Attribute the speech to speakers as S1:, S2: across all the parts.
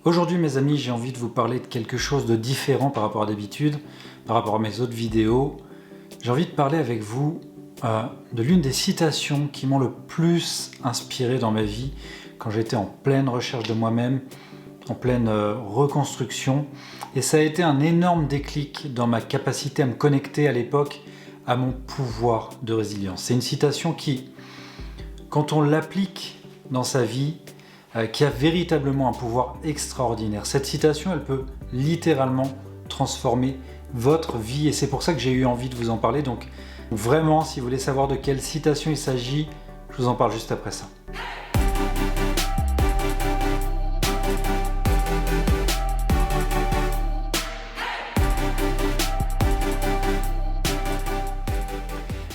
S1: Aujourd'hui mes amis, j'ai envie de vous parler de quelque chose de différent par rapport à d'habitude, par rapport à mes autres vidéos. J'ai envie de parler avec vous de l'une des citations qui m'ont le plus inspiré dans ma vie quand j'étais en pleine recherche de moi-même, en pleine reconstruction. Et ça a été un énorme déclic dans ma capacité à me connecter à l'époque à mon pouvoir de résilience. C'est une citation qui, quand on l'applique dans sa vie, qui a véritablement un pouvoir extraordinaire. Cette citation, elle peut littéralement transformer votre vie et c'est pour ça que j'ai eu envie de vous en parler. Donc vraiment, si vous voulez savoir de quelle citation il s'agit, je vous en parle juste après ça.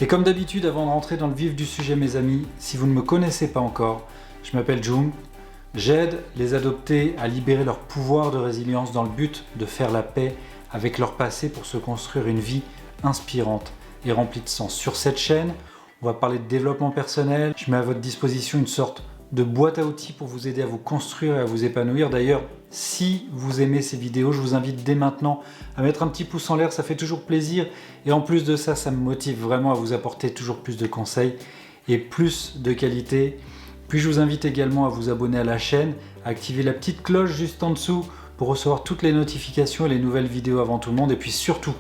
S1: Et comme d'habitude, avant de rentrer dans le vif du sujet mes amis, si vous ne me connaissez pas encore, je m'appelle Jung. J'aide les adoptés à libérer leur pouvoir de résilience dans le but de faire la paix avec leur passé pour se construire une vie inspirante et remplie de sens. Sur cette chaîne, on va parler de développement personnel. Je mets à votre disposition une sorte de boîte à outils pour vous aider à vous construire et à vous épanouir. D'ailleurs, si vous aimez ces vidéos, je vous invite dès maintenant à mettre un petit pouce en l'air, ça fait toujours plaisir. Et en plus de ça, ça me motive vraiment à vous apporter toujours plus de conseils et plus de qualité. Puis je vous invite également à vous abonner à la chaîne, à activer la petite cloche juste en dessous pour recevoir toutes les notifications et les nouvelles vidéos avant tout le monde. Et puis surtout,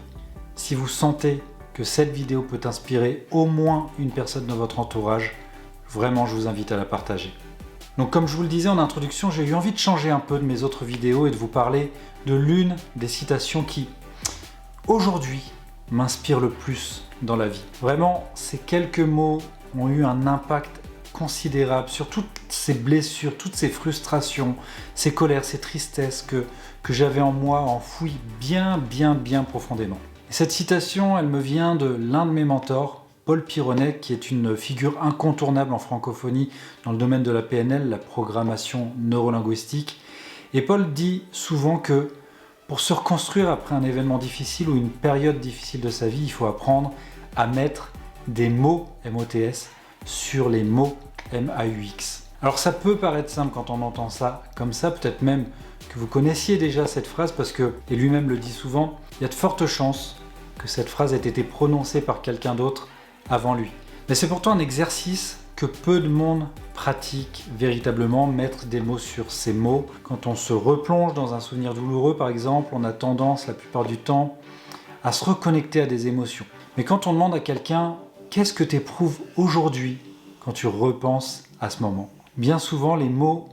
S1: si vous sentez que cette vidéo peut inspirer au moins une personne dans votre entourage, vraiment je vous invite à la partager. Donc comme je vous le disais en introduction, j'ai eu envie de changer un peu de mes autres vidéos et de vous parler de l'une des citations qui, aujourd'hui, m'inspire le plus dans la vie. Vraiment, ces quelques mots ont eu un impact considérable sur toutes ces blessures, toutes ces frustrations, ces colères, ces tristesses que j'avais en moi enfouies bien profondément. Et cette citation, elle me vient de l'un de mes mentors, Paul Pironnet, qui est une figure incontournable en francophonie dans le domaine de la PNL, la programmation neurolinguistique. Et Paul dit souvent que pour se reconstruire après un événement difficile ou une période difficile de sa vie, il faut apprendre à mettre des mots MOTS sur les mots MAUX. Alors ça peut paraître simple quand on entend ça comme ça, peut-être même que vous connaissiez déjà cette phrase parce que, et lui-même le dit souvent, il y a de fortes chances que cette phrase ait été prononcée par quelqu'un d'autre avant lui. Mais c'est pourtant un exercice que peu de monde pratique véritablement, mettre des mots sur ces mots. Quand on se replonge dans un souvenir douloureux par exemple, on a tendance la plupart du temps à se reconnecter à des émotions. Mais quand on demande à quelqu'un qu'est-ce que tu éprouves aujourd'hui quand tu repenses à ce moment? Bien souvent, les mots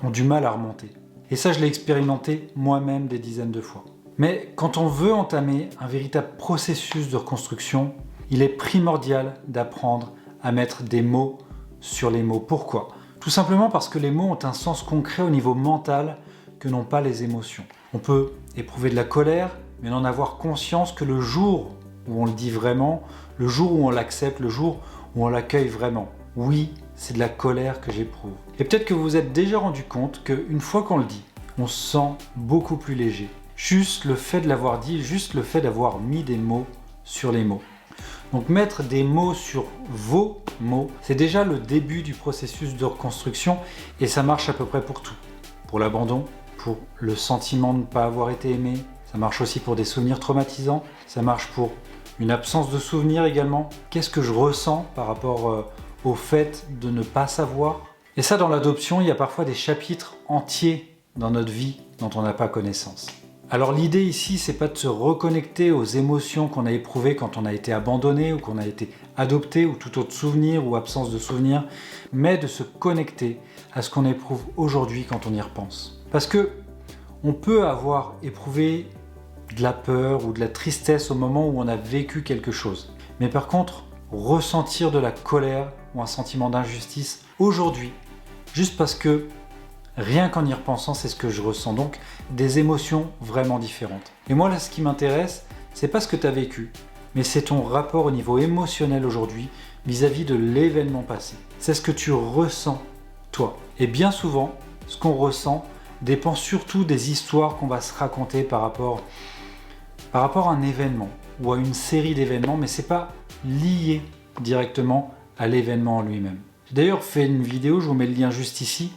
S1: ont du mal à remonter. Et ça, je l'ai expérimenté moi-même des dizaines de fois. Mais quand on veut entamer un véritable processus de reconstruction, il est primordial d'apprendre à mettre des mots sur les mots. Pourquoi? Tout simplement parce que les mots ont un sens concret au niveau mental que n'ont pas les émotions. On peut éprouver de la colère, mais n'en avoir conscience que le jour où on le dit vraiment, le jour où on l'accepte, le jour où on l'accueille vraiment. Oui, c'est de la colère que j'éprouve. Et peut-être que vous vous êtes déjà rendu compte qu'une fois qu'on le dit, on se sent beaucoup plus léger. Juste le fait de l'avoir dit, juste le fait d'avoir mis des mots sur les mots. Donc mettre des mots sur vos mots, c'est déjà le début du processus de reconstruction et ça marche à peu près pour tout. Pour l'abandon, pour le sentiment de ne pas avoir été aimé, ça marche aussi pour des souvenirs traumatisants, ça marche pour une absence de souvenir également. Qu'est-ce que je ressens par rapport au fait de ne pas savoir? Et ça, dans l'adoption, il y a parfois des chapitres entiers dans notre vie dont on n'a pas connaissance. Alors l'idée ici, c'est pas de se reconnecter aux émotions qu'on a éprouvées quand on a été abandonné ou qu'on a été adopté ou tout autre souvenir ou absence de souvenir, mais de se connecter à ce qu'on éprouve aujourd'hui quand on y repense. Parce que on peut avoir éprouvé de la peur ou de la tristesse au moment où on a vécu quelque chose. Mais par contre, ressentir de la colère ou un sentiment d'injustice aujourd'hui, juste parce que rien qu'en y repensant, c'est ce que je ressens. Donc, des émotions vraiment différentes. Et moi, là, ce qui m'intéresse, c'est pas ce que tu as vécu, mais c'est ton rapport au niveau émotionnel aujourd'hui vis-à-vis de l'événement passé. C'est ce que tu ressens, toi. Et bien souvent, ce qu'on ressent dépend surtout des histoires qu'on va se raconter par rapport à un événement ou à une série d'événements, mais c'est pas lié directement à l'événement en lui-même. J'ai d'ailleurs fait une vidéo, je vous mets le lien juste ici,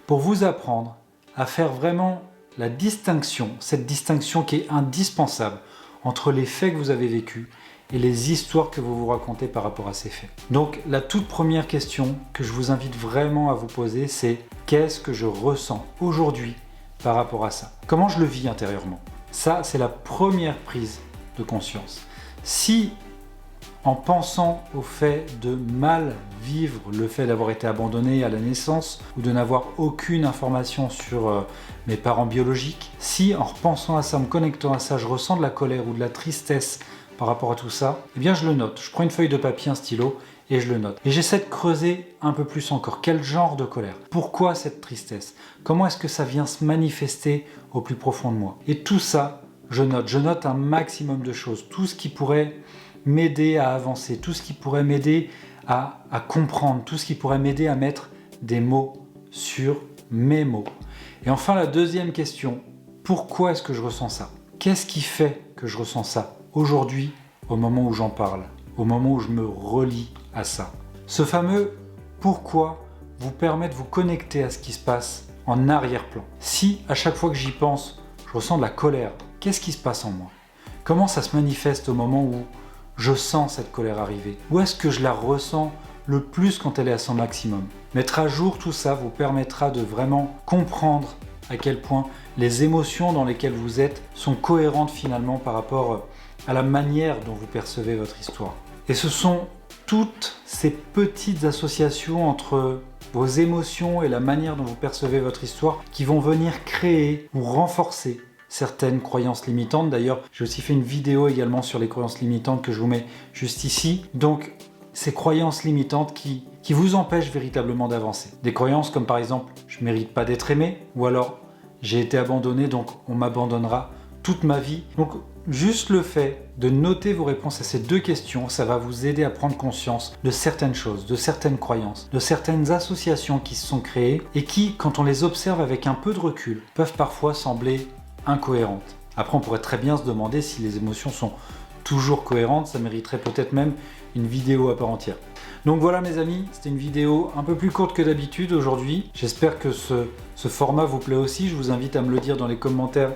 S1: pour vous apprendre à faire vraiment la distinction, cette distinction qui est indispensable entre les faits que vous avez vécus et les histoires que vous vous racontez par rapport à ces faits. Donc la toute première question que je vous invite vraiment à vous poser, c'est qu'est-ce que je ressens aujourd'hui par rapport à ça? Comment je le vis intérieurement? Ça, c'est la première prise de conscience. Si en pensant au fait de mal vivre le fait d'avoir été abandonné à la naissance ou de n'avoir aucune information sur mes parents biologiques, si en repensant à ça, en me connectant à ça, je ressens de la colère ou de la tristesse par rapport à tout ça, eh bien je le note. Je prends une feuille de papier, un stylo et je le note. Et j'essaie de creuser un peu plus encore. Quel genre de colère? Pourquoi cette tristesse? Comment est-ce que ça vient se manifester au plus profond de moi? Et tout ça, je note. Je note un maximum de choses. Tout ce qui pourrait m'aider à avancer, tout ce qui pourrait m'aider à comprendre, tout ce qui pourrait m'aider à mettre des mots sur mes mots. Et enfin, la deuxième question, pourquoi est-ce que je ressens ça? Qu'est-ce qui fait que je ressens ça aujourd'hui, au moment où j'en parle, au moment où je me relie à ça? Ce fameux pourquoi vous permet de vous connecter à ce qui se passe en arrière-plan. Si à chaque fois que j'y pense, je ressens de la colère, qu'est-ce qui se passe en moi? Comment ça se manifeste au moment où je sens cette colère arriver? Où est-ce que je la ressens le plus quand elle est à son maximum? Mettre à jour tout ça vous permettra de vraiment comprendre à quel point les émotions dans lesquelles vous êtes sont cohérentes finalement par rapport à la manière dont vous percevez votre histoire. Et ce sont toutes ces petites associations entre vos émotions et la manière dont vous percevez votre histoire qui vont venir créer ou renforcer certaines croyances limitantes. D'ailleurs, j'ai aussi fait une vidéo également sur les croyances limitantes que je vous mets juste ici. Donc, ces croyances limitantes qui vous empêchent véritablement d'avancer. Des croyances comme par exemple « je ne mérite pas d'être aimé » ou alors « j'ai été abandonné donc on m'abandonnera toute ma vie ». Donc, juste le fait de noter vos réponses à ces deux questions, ça va vous aider à prendre conscience de certaines choses, de certaines croyances, de certaines associations qui se sont créées et qui, quand on les observe avec un peu de recul, peuvent parfois sembler incohérentes. Après, on pourrait très bien se demander si les émotions sont toujours cohérentes, ça mériterait peut-être même une vidéo à part entière. Donc voilà mes amis, c'était une vidéo un peu plus courte que d'habitude aujourd'hui. J'espère que ce format vous plaît aussi, je vous invite à me le dire dans les commentaires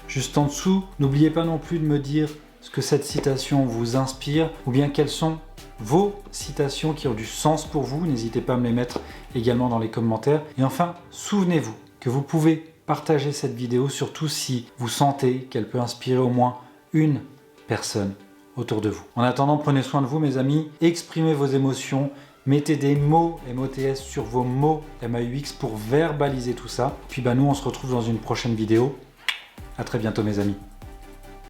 S1: juste en dessous. N'oubliez pas non plus de me dire ce que cette citation vous inspire ou bien quelles sont vos citations qui ont du sens pour vous. N'hésitez pas à me les mettre également dans les commentaires. Et enfin, souvenez-vous que vous pouvez partager cette vidéo, surtout si vous sentez qu'elle peut inspirer au moins une personne autour de vous. En attendant, prenez soin de vous mes amis, exprimez vos émotions, mettez des mots MOTS sur vos mots MAUX pour verbaliser tout ça. Puis nous on se retrouve dans une prochaine vidéo. À très bientôt mes amis.